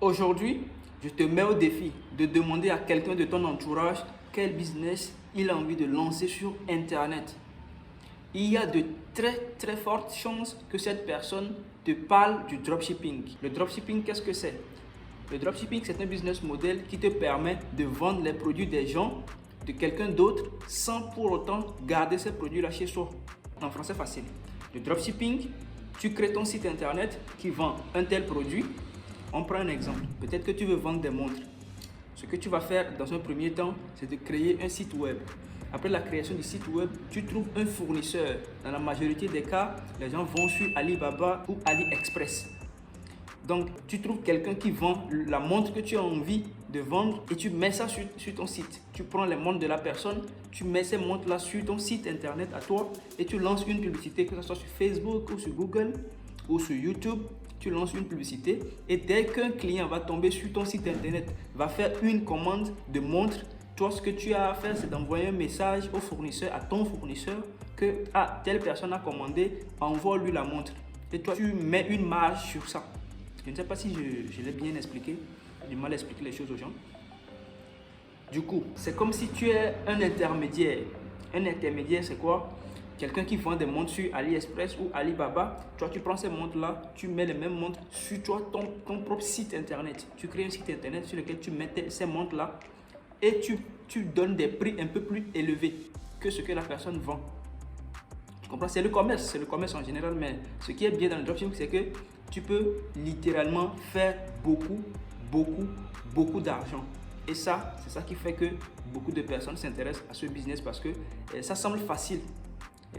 Aujourd'hui, je te mets au défi de demander à quelqu'un de ton entourage quel business il a envie de lancer sur Internet. Il y a de très fortes chances que cette personne te parle du dropshipping. Le dropshipping, qu'est-ce que c'est? Le dropshipping, c'est un business model qui te permet de vendre les produits des gens, de quelqu'un d'autre, sans pour autant garder ces produits-là chez soi. En français facile. Le dropshipping, tu crées ton site internet qui vend un tel produit. On prend un exemple. Peut-être que tu veux vendre des montres. Ce que tu vas faire dans un premier temps, c'est de créer un site web. Après la création du site web, tu trouves un fournisseur. Dans la majorité des cas, les gens vont sur Alibaba ou AliExpress. Donc, tu trouves quelqu'un qui vend la montre que tu as envie de vendre et tu mets ça sur ton site. Tu prends les montres de la personne, tu mets ces montres-là sur ton site internet à toi et tu lances une publicité, que ce soit sur Facebook ou sur Google ou sur YouTube. Tu lances une publicité et dès qu'un client va tomber sur ton site internet, va faire une commande de montre, toi, ce que tu as à faire, c'est d'envoyer un message au fournisseur, à ton fournisseur, que telle personne a commandé, envoie-lui la montre. Et toi, tu mets une marge sur ça. Je ne sais pas si je l'ai bien expliqué. J'ai du mal à expliquer les choses aux gens. Du coup, c'est comme si tu es un intermédiaire. Un intermédiaire, c'est quoi? Quelqu'un qui vend des montres sur AliExpress ou Alibaba. Toi, tu prends ces montres-là, tu mets les mêmes montres sur toi, ton propre site internet. Tu crées un site internet sur lequel tu mets ces montres-là et tu donnes des prix un peu plus élevés que ce que la personne vend. Tu comprends? C'est le commerce en général, mais ce qui est bien dans le dropshipping, c'est que tu peux littéralement faire beaucoup d'argent. Et ça, c'est ça qui fait que beaucoup de personnes s'intéressent à ce business parce que ça semble facile.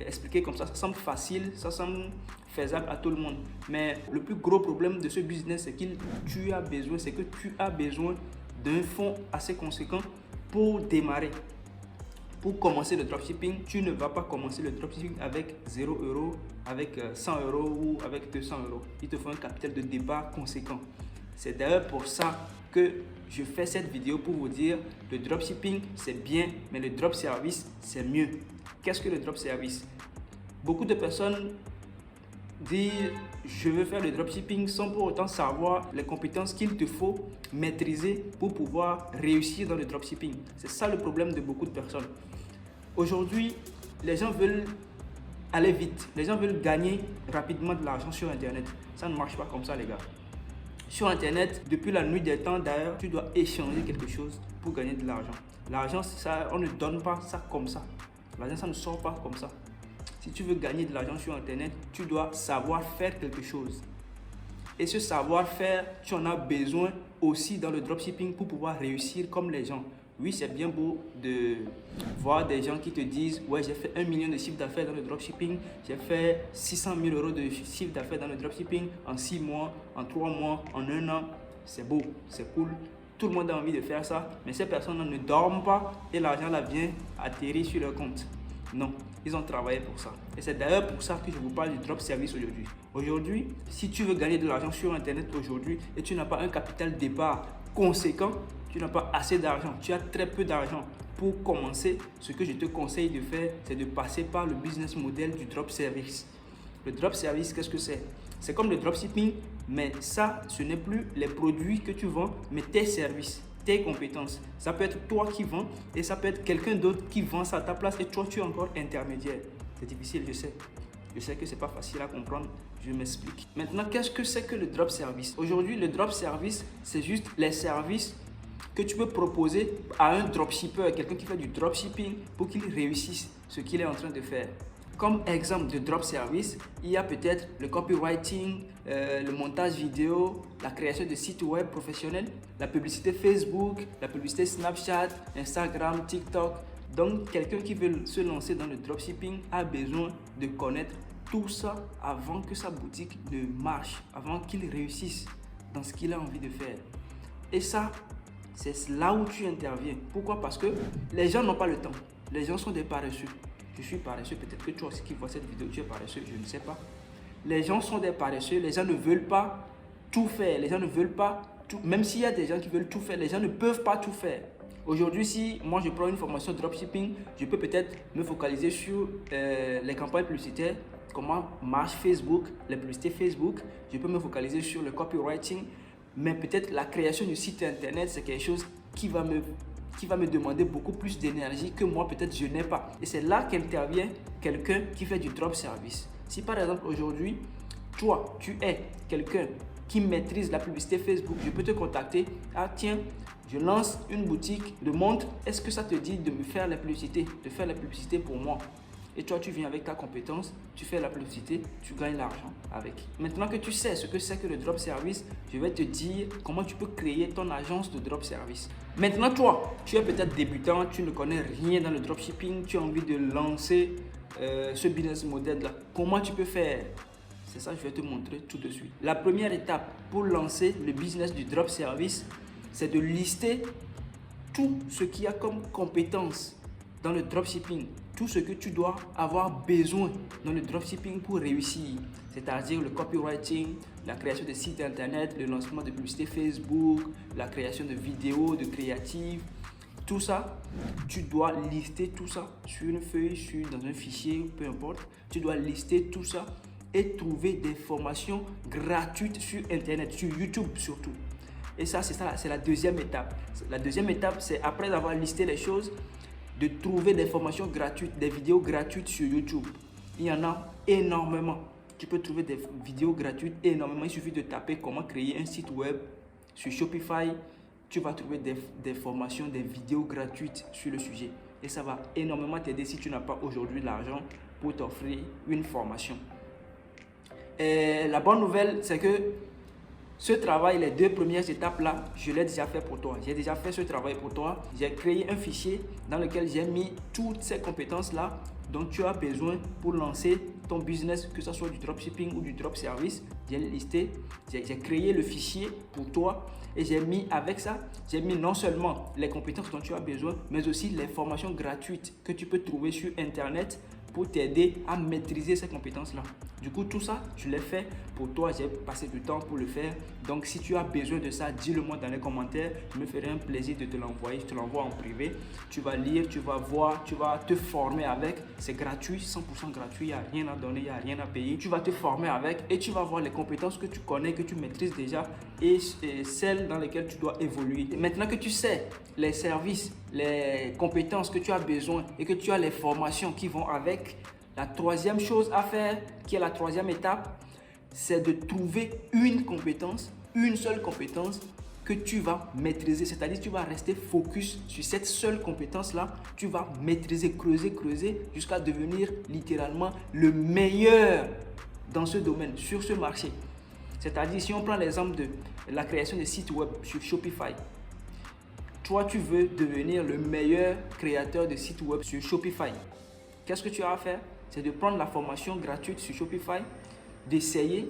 Expliquer comme ça semble facile, ça semble faisable à tout le monde. Mais le plus gros problème de ce business, c'est que tu as besoin d'un fonds assez conséquent pour démarrer. Pour commencer le dropshipping, tu ne vas pas commencer le dropshipping avec 0 €, avec 100 € ou avec 200 €. Il te faut un capital de départ conséquent. C'est d'ailleurs pour ça que je fais cette vidéo pour vous dire le dropshipping c'est bien, mais le drop service c'est mieux. Qu'est-ce que le drop service? Beaucoup de personnes disent je veux faire le dropshipping sans pour autant savoir les compétences qu'il te faut maîtriser pour pouvoir réussir dans le dropshipping. C'est ça le problème de beaucoup de personnes. Aujourd'hui, les gens veulent aller vite. Les gens veulent gagner rapidement de l'argent sur Internet. Ça ne marche pas comme ça, les gars. Sur Internet, depuis la nuit des temps d'ailleurs, tu dois échanger quelque chose pour gagner de l'argent. L'argent, on ne donne pas ça comme ça. L'argent, ça ne sort pas comme ça. Si tu veux gagner de l'argent sur Internet, tu dois savoir faire quelque chose. Et ce savoir-faire, tu en as besoin aussi dans le dropshipping pour pouvoir réussir comme les gens. Oui, c'est bien beau de voir des gens qui te disent « Ouais, j'ai fait 1 million de chiffre d'affaires dans le dropshipping, j'ai fait 600 000 € de chiffre d'affaires dans le dropshipping en 6 mois, en 3 mois, en 1 an. » C'est beau, c'est cool. Tout le monde a envie de faire ça, mais ces personnes ne dorment pas et l'argent là vient atterrir sur leur compte. Non, ils ont travaillé pour ça. Et c'est d'ailleurs pour ça que je vous parle du drop service aujourd'hui. Aujourd'hui, si tu veux gagner de l'argent sur Internet aujourd'hui et tu n'as pas un capital départ conséquent, tu n'as pas assez d'argent, tu as très peu d'argent pour commencer, ce que je te conseille de faire, c'est de passer par le business model du drop service. Le drop service, qu'est-ce que c'est? C'est comme le dropshipping, mais ça, ce n'est plus les produits que tu vends, mais tes services, tes compétences. Ça peut être toi qui vends et ça peut être quelqu'un d'autre qui vend ça à ta place et toi, tu es encore intermédiaire. C'est difficile, je sais. Je sais que ce n'est pas facile à comprendre, je m'explique. Maintenant, qu'est-ce que c'est que le drop service? Aujourd'hui, le drop service, c'est juste les services que tu peux proposer à un dropshipper, quelqu'un qui fait du dropshipping pour qu'il réussisse ce qu'il est en train de faire. Comme exemple de drop service, il y a peut-être le copywriting, le montage vidéo, la création de sites web professionnels, la publicité Facebook, la publicité Snapchat, Instagram, TikTok. Donc, quelqu'un qui veut se lancer dans le dropshipping a besoin de connaître tout ça avant que sa boutique ne marche, avant qu'il réussisse dans ce qu'il a envie de faire. Et ça, c'est là où tu interviens. Pourquoi? Parce que les gens n'ont pas le temps. Les gens sont des paresseux. Je suis paresseux. Peut-être que toi aussi qui vois cette vidéo, tu es paresseux. Je ne sais pas. Les gens sont des paresseux. Les gens ne veulent pas tout faire. Les gens ne veulent pas tout. Même s'il y a des gens qui veulent tout faire, les gens ne peuvent pas tout faire. Aujourd'hui, si moi je prends une formation dropshipping, je peux peut-être me focaliser sur les campagnes publicitaires, comment marche Facebook, les publicités Facebook. Je peux me focaliser sur le copywriting, Mais peut-être la création du site internet, c'est quelque chose qui va me demander beaucoup plus d'énergie que moi, peut-être je n'ai pas. Et c'est là qu'intervient quelqu'un qui fait du drop service. Si par exemple aujourd'hui, toi, tu es quelqu'un qui maîtrise la publicité Facebook, je peux te contacter. Ah tiens, je lance une boutique de montres. Est-ce que ça te dit de me faire la publicité, de faire la publicité pour moi? Et toi, tu viens avec ta compétence, tu fais la publicité, tu gagnes l'argent avec. Maintenant que tu sais ce que c'est que le drop service, je vais te dire comment tu peux créer ton agence de drop service. Maintenant, toi, tu es peut-être débutant, tu ne connais rien dans le dropshipping, tu as envie de lancer ce business model-là. Comment tu peux faire? C'est ça que je vais te montrer tout de suite. La première étape pour lancer le business du drop service, c'est de lister tout ce qu'il y a comme compétences dans le dropshipping, tout ce que tu dois avoir besoin dans le dropshipping pour réussir, c'est-à-dire le copywriting, la création de sites internet, le lancement de publicité Facebook, la création de vidéos, de créatives, tout ça, tu dois lister tout ça sur une feuille, dans un fichier, peu importe, tu dois lister tout ça et trouver des formations gratuites sur internet, sur YouTube surtout. Et ça, c'est la deuxième étape. La deuxième étape, c'est après avoir listé les choses, de trouver des formations gratuites, des vidéos gratuites sur YouTube. Il y en a énormément. Tu peux trouver des vidéos gratuites énormément. Il suffit de taper comment créer un site web sur Shopify. Tu vas trouver des formations, des vidéos gratuites sur le sujet. Et ça va énormément t'aider si tu n'as pas aujourd'hui l'argent pour t'offrir une formation. Et la bonne nouvelle, c'est que ce travail, les deux premières étapes là, je l'ai déjà fait pour toi. J'ai déjà fait ce travail pour toi. J'ai créé un fichier dans lequel j'ai mis toutes ces compétences là dont tu as besoin pour lancer ton business, que ce soit du dropshipping ou du drop service. J'ai listé, j'ai créé le fichier pour toi et j'ai mis avec ça, j'ai mis non seulement les compétences dont tu as besoin, mais aussi les formations gratuites que tu peux trouver sur internet pour t'aider à maîtriser ces compétences-là. Du coup, tout ça, je l'ai fait pour toi. J'ai passé du temps pour le faire. Donc, si tu as besoin de ça, dis-le moi dans les commentaires. Je me ferai un plaisir de te l'envoyer. Je te l'envoie en privé. Tu vas lire, tu vas voir, tu vas te former avec. C'est gratuit, 100% gratuit. Il n'y a rien à donner, il n'y a rien à payer. Tu vas te former avec et tu vas voir les compétences que tu connais, que tu maîtrises déjà et celles dans lesquelles tu dois évoluer. Et maintenant que tu sais les services, les compétences que tu as besoin et que tu as les formations qui vont avec, la troisième chose à faire, qui est la troisième étape, c'est de trouver une compétence, une seule compétence que tu vas maîtriser. C'est-à-dire tu vas rester focus sur cette seule compétence-là. Tu vas maîtriser, creuser jusqu'à devenir littéralement le meilleur dans ce domaine, sur ce marché. C'est-à-dire si on prend l'exemple de la création de sites web sur Shopify. Toi, tu veux devenir le meilleur créateur de sites web sur Shopify. Qu'est-ce que tu as à faire? C'est de prendre la formation gratuite sur Shopify, d'essayer,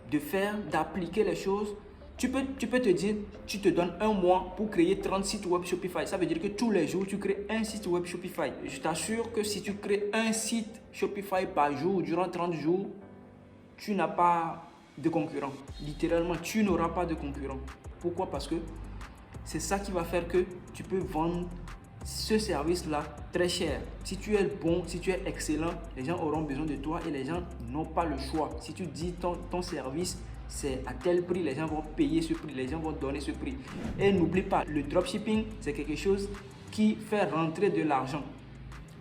de faire, d'appliquer les choses. Tu peux te dire, tu te donnes un mois pour créer 30 sites web Shopify. Ça veut dire que tous les jours, tu crées un site web Shopify. Je t'assure que si tu crées un site Shopify par jour, durant 30 jours, tu n'as pas de concurrent. Littéralement, tu n'auras pas de concurrent. Pourquoi? Parce que c'est ça qui va faire que tu peux vendre ce service-là très cher. Si tu es bon, si tu es excellent, les gens auront besoin de toi et les gens n'ont pas le choix. Si tu dis ton service, c'est à tel prix, les gens vont payer ce prix, les gens vont donner ce prix. Et n'oublie pas, le dropshipping, c'est quelque chose qui fait rentrer de l'argent.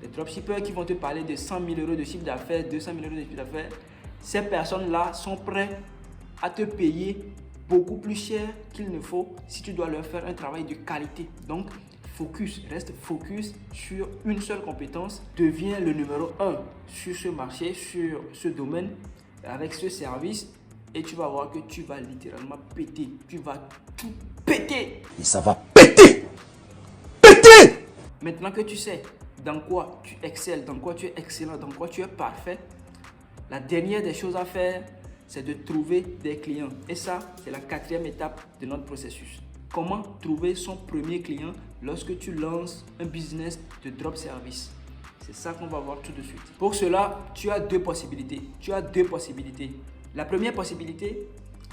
Les dropshippers qui vont te parler de 100 000 euros de chiffre d'affaires, 200 000 euros de chiffre d'affaires, ces personnes-là sont prêtes à te payer beaucoup plus cher qu'il ne faut si tu dois leur faire un travail de qualité. Donc, reste focus sur une seule compétence. Deviens le numéro 1 sur ce marché, sur ce domaine, avec ce service. Et tu vas voir que tu vas littéralement péter. Tu vas tout péter. Et ça va péter. Péter. Maintenant que tu sais dans quoi tu excelles, dans quoi tu es excellent, dans quoi tu es parfait, la dernière des choses à faire, c'est de trouver des clients. Et ça, c'est la quatrième étape de notre processus. Comment trouver son premier client lorsque tu lances un business de drop service? C'est ça qu'on va voir tout de suite. Pour cela, tu as deux possibilités. La première possibilité,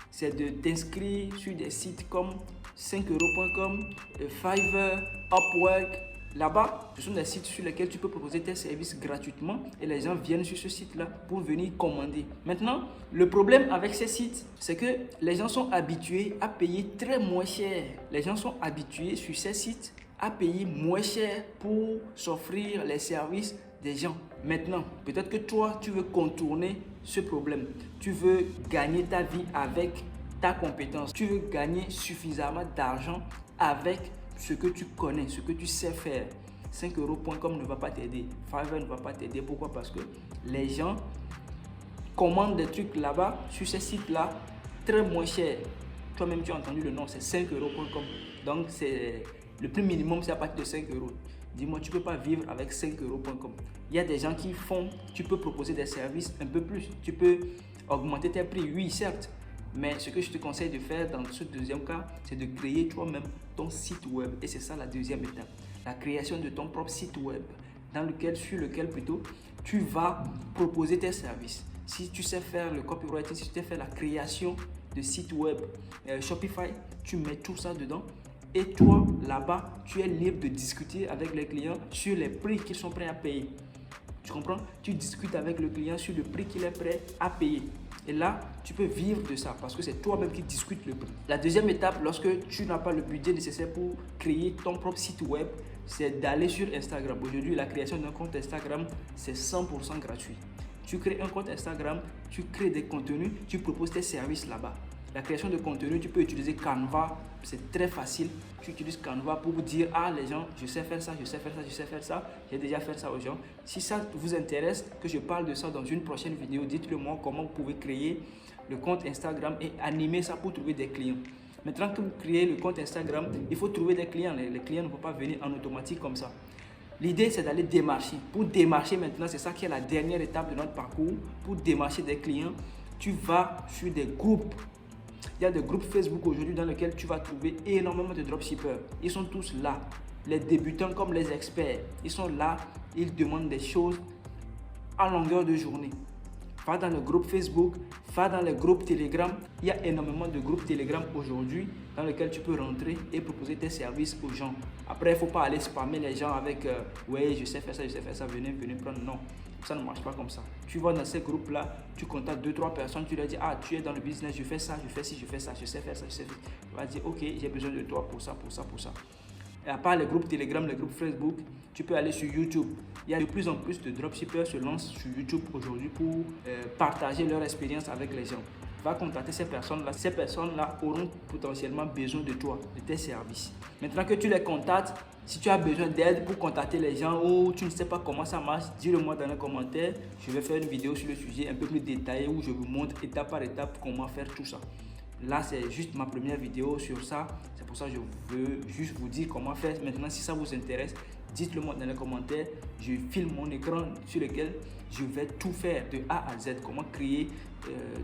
c'est de t'inscrire sur des sites comme 5euros.com, Fiverr, Upwork, Là-bas, ce sont des sites sur lesquels tu peux proposer tes services gratuitement et les gens viennent sur ce site-là pour venir commander. Maintenant, le problème avec ces sites, c'est que les gens sont habitués à payer très moins cher. Les gens sont habitués sur ces sites à payer moins cher pour s'offrir les services des gens. Maintenant, peut-être que toi, tu veux contourner ce problème. Tu veux gagner ta vie avec ta compétence. Tu veux gagner suffisamment d'argent avec ce que tu connais, ce que tu sais faire. 5euros.com ne va pas t'aider. Fiverr ne va pas t'aider. Pourquoi? Parce que les gens commandent des trucs là-bas, sur ces sites-là, très moins cher. Toi-même, tu as entendu le nom, c'est 5euros.com. Donc, c'est le prix minimum, c'est à partir de 5 euros. Dis-moi, tu ne peux pas vivre avec 5euros.com. Il y a des gens qui font, tu peux proposer des services un peu plus. Tu peux augmenter tes prix, oui, certes. Mais ce que je te conseille de faire dans ce deuxième cas, c'est de créer toi-même ton site web. Et c'est ça la deuxième étape. La création de ton propre site web, sur lequel plutôt tu vas proposer tes services. Si tu sais faire le copywriting, si tu sais faire la création de site web, Shopify, tu mets tout ça dedans. Et toi, là-bas, tu es libre de discuter avec les clients sur les prix qu'ils sont prêts à payer. Tu comprends? Tu discutes avec le client sur le prix qu'il est prêt à payer. Et là, tu peux vivre de ça parce que c'est toi-même qui discutes le prix. La deuxième étape, lorsque tu n'as pas le budget nécessaire pour créer ton propre site web, c'est d'aller sur Instagram. Aujourd'hui, la création d'un compte Instagram, c'est 100% gratuit. Tu crées un compte Instagram, tu crées des contenus, tu proposes tes services là-bas. La création de contenu, tu peux utiliser Canva, c'est très facile. Tu utilises Canva pour vous dire, ah les gens, je sais faire ça, je sais faire ça, je sais faire ça. J'ai déjà fait ça aux gens. Si ça vous intéresse, que je parle de ça dans une prochaine vidéo, dites-le moi comment vous pouvez créer le compte Instagram et animer ça pour trouver des clients. Maintenant que vous créez le compte Instagram, il faut trouver des clients. Les clients ne vont pas venir en automatique comme ça. L'idée, c'est d'aller démarcher. Pour démarcher maintenant, c'est ça qui est la dernière étape de notre parcours. Pour démarcher des clients, tu vas sur des groupes. Il y a des groupes Facebook aujourd'hui dans lesquels tu vas trouver énormément de dropshippers. Ils sont tous là. Les débutants comme les experts. Ils sont là. Ils demandent des choses à longueur de journée. Va dans le groupe Facebook, va dans les groupes Telegram. Il y a énormément de groupes Telegram aujourd'hui dans lesquels tu peux rentrer et proposer tes services aux gens. Après, il ne faut pas aller spammer les gens avec ouais, je sais faire ça, venez prendre. Non, ça ne marche pas comme ça. Tu vas dans ces groupes-là, tu contactes 2-3 personnes, tu leur dis, ah, tu es dans le business, je fais ça, je fais ci, je fais ça, je sais faire ça, je sais faire ça. Tu vas dire, ok, j'ai besoin de toi pour ça. Et à part les groupes Telegram, les groupes Facebook, tu peux aller sur YouTube. Il y a de plus en plus de dropshippers qui se lancent sur YouTube aujourd'hui pour partager leur expérience avec les gens. Va contacter ces personnes-là. Ces personnes-là auront potentiellement besoin de toi, de tes services. Maintenant que tu les contactes, si tu as besoin d'aide pour contacter les gens ou tu ne sais pas comment ça marche, dis-le moi dans les commentaires. Je vais faire une vidéo sur le sujet un peu plus détaillée où je vous montre étape par étape comment faire tout ça. Là, c'est juste ma première vidéo sur ça. C'est pour ça que je veux juste vous dire comment faire. Maintenant, si ça vous intéresse, dites-le moi dans les commentaires. Je filme mon écran sur lequel je vais tout faire de A à Z. Comment créer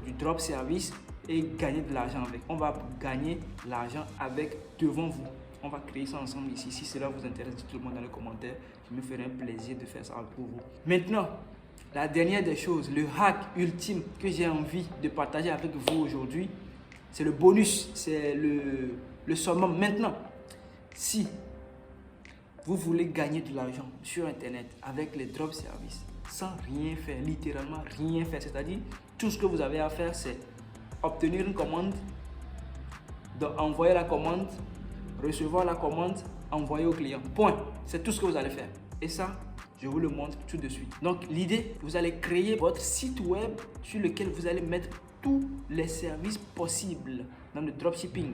du drop service et gagner de l'argent avec. On va gagner l'argent avec devant vous. On va créer ça ensemble ici. Si cela vous intéresse, dites-le moi dans les commentaires. Je me ferai un plaisir de faire ça pour vous. Maintenant, la dernière des choses, le hack ultime que j'ai envie de partager avec vous aujourd'hui, c'est le bonus, c'est le summum. Maintenant, si vous voulez gagner de l'argent sur Internet avec les drop services, sans rien faire, littéralement rien faire, c'est-à-dire tout ce que vous avez à faire, c'est obtenir une commande, envoyer la commande, recevoir la commande, envoyer au client. Point. C'est tout ce que vous allez faire. Et ça, je vous le montre tout de suite. Donc, l'idée, vous allez créer votre site web sur lequel vous allez mettre tous les services possibles dans le dropshipping.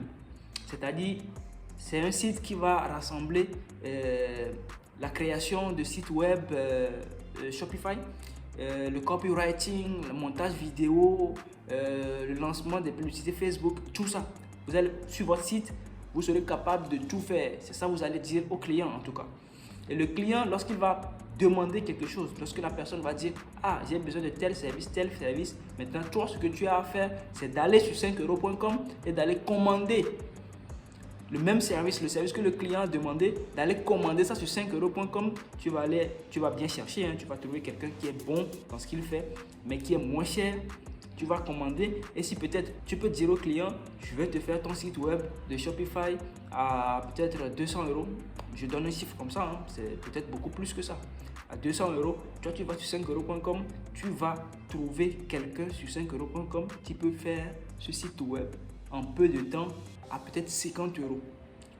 C'est-à-dire, c'est un site qui va rassembler la création de sites web Shopify, le copywriting, le montage vidéo, le lancement des publicités Facebook, tout ça. Vous allez sur votre site, vous serez capable de tout faire. C'est ça que vous allez dire au client en tout cas. Et le client, lorsqu'il va demander quelque chose, lorsque la personne va dire « Ah, j'ai besoin de tel service, maintenant toi, ce que tu as à faire, c'est d'aller sur 5euros.com et d'aller commander le même service, le service que le client a demandé, d'aller commander ça sur 5euros.com. Tu vas bien chercher, hein, tu vas trouver quelqu'un qui est bon dans ce qu'il fait, mais qui est moins cher. tu vas commander et si peut-être tu peux dire au client, je vais te faire ton site web de Shopify à peut-être 200 €. Je donne un chiffre comme ça, hein. C'est peut-être beaucoup plus que ça. À 200 €, toi tu vas sur 5euros.com, tu vas trouver quelqu'un sur 5euros.com qui peut faire ce site web en peu de temps à peut-être 50 €.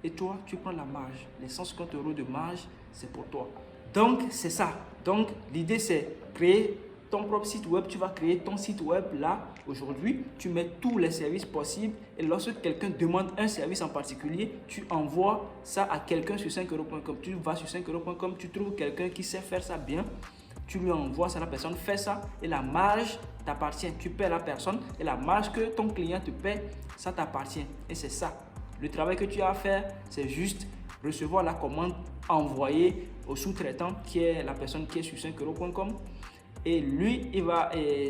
Et toi, tu prends la marge. Les 150 € de marge, c'est pour toi. Donc, c'est ça. Donc, l'idée, c'est créer ton propre site web. Tu vas créer ton site web là, aujourd'hui. Tu mets tous les services possibles. Et lorsque quelqu'un demande un service en particulier, tu envoies ça à quelqu'un sur 5euros.com. Tu vas sur 5euros.com, tu trouves quelqu'un qui sait faire ça bien. Tu lui envoies ça, la personne fait ça et la marge t'appartient. Tu paies la personne et la marge que ton client te paie, ça t'appartient. Et c'est ça. Le travail que tu as à faire, c'est juste recevoir la commande envoyée au sous-traitant qui est la personne qui est sur 5euros.com. Et lui,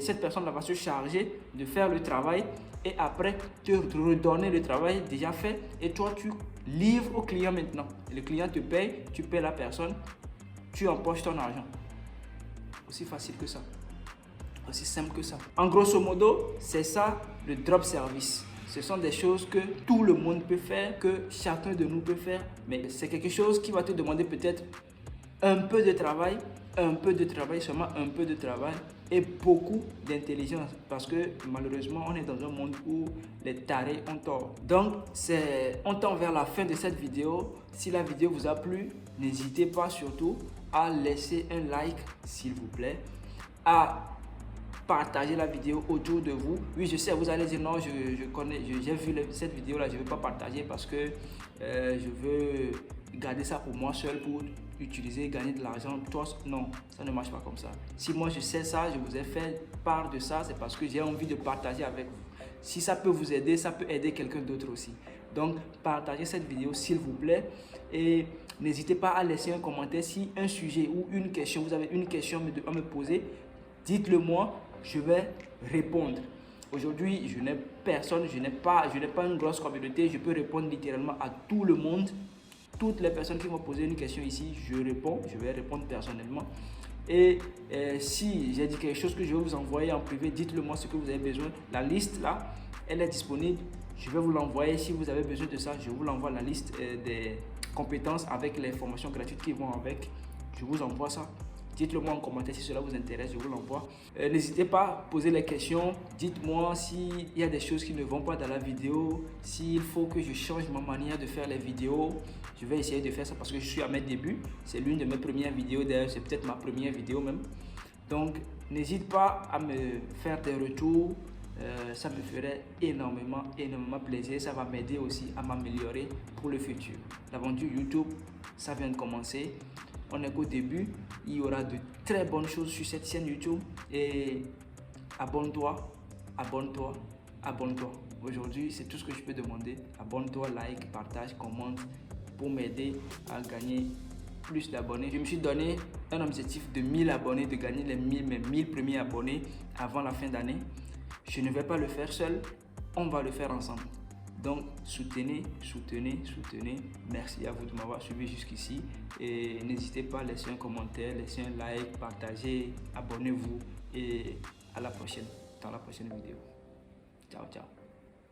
cette personne va se charger de faire le travail et après te redonner le travail déjà fait. Et toi, tu livres au client maintenant. Le client te paye, tu payes la personne, tu empoches ton argent. Aussi facile que ça. Aussi simple que ça. En grosso modo, c'est ça le drop service. Ce sont des choses que tout le monde peut faire, que chacun de nous peut faire. Mais c'est quelque chose qui va te demander peut-être un peu de travail, seulement un peu de travail et beaucoup d'intelligence. Parce que malheureusement, on est dans un monde où les tarés ont tort. Donc, on tend vers la fin de cette vidéo. Si la vidéo vous a plu, n'hésitez pas surtout à laisser un like, s'il vous plaît, à partager la vidéo autour de vous. Oui, je sais, vous allez dire non, j'ai vu cette vidéo là, je ne vais pas partager parce que je veux garder ça pour moi seul, pour utiliser, gagner de l'argent. Toi, non, ça ne marche pas comme ça. Si moi je sais ça, je vous ai fait part de ça, c'est parce que j'ai envie de partager avec vous. Si ça peut vous aider, ça peut aider quelqu'un d'autre aussi. Donc, partagez cette vidéo s'il vous plaît et n'hésitez pas à laisser un commentaire si un sujet ou une question, vous avez une question à me poser, dites-le moi. Je vais répondre. Aujourd'hui, je n'ai personne, je n'ai pas une grosse communauté. Je peux répondre littéralement à tout le monde. Toutes les personnes qui m'ont posé une question ici, je réponds. Je vais répondre personnellement. Et si j'ai dit quelque chose que je vais vous envoyer en privé, dites-le moi ce que vous avez besoin. La liste là, elle est disponible. Je vais vous l'envoyer. Si vous avez besoin de ça, je vous l'envoie, la liste des compétences avec les formations gratuites qui vont avec. Je vous envoie ça. Dites-le moi en commentaire si cela vous intéresse, je vous l'envoie. N'hésitez pas à poser les questions. Dites-moi s'il y a des choses qui ne vont pas dans la vidéo, s'il faut que je change ma manière de faire les vidéos. Je vais essayer de faire ça parce que je suis à mes débuts. C'est l'une de mes premières vidéos, d'ailleurs c'est peut-être ma première vidéo même. Donc n'hésite pas à me faire des retours. Ça me ferait énormément plaisir. Ça va m'aider aussi à m'améliorer pour le futur. L'aventure YouTube, ça vient de commencer. On n'est qu'au début, il y aura de très bonnes choses sur cette chaîne YouTube et abonne-toi, abonne-toi, abonne-toi. Aujourd'hui, c'est tout ce que je peux demander. Abonne-toi, like, partage, commente pour m'aider à gagner plus d'abonnés. Je me suis donné un objectif de 1000 abonnés, de gagner mes 1000 premiers abonnés avant la fin d'année. Je ne vais pas le faire seul, on va le faire ensemble. Donc, soutenez. Merci à vous de m'avoir suivi jusqu'ici. Et n'hésitez pas à laisser un commentaire, laisser un like, partagez, abonnez-vous. Et à la prochaine, dans la prochaine vidéo. Ciao, ciao.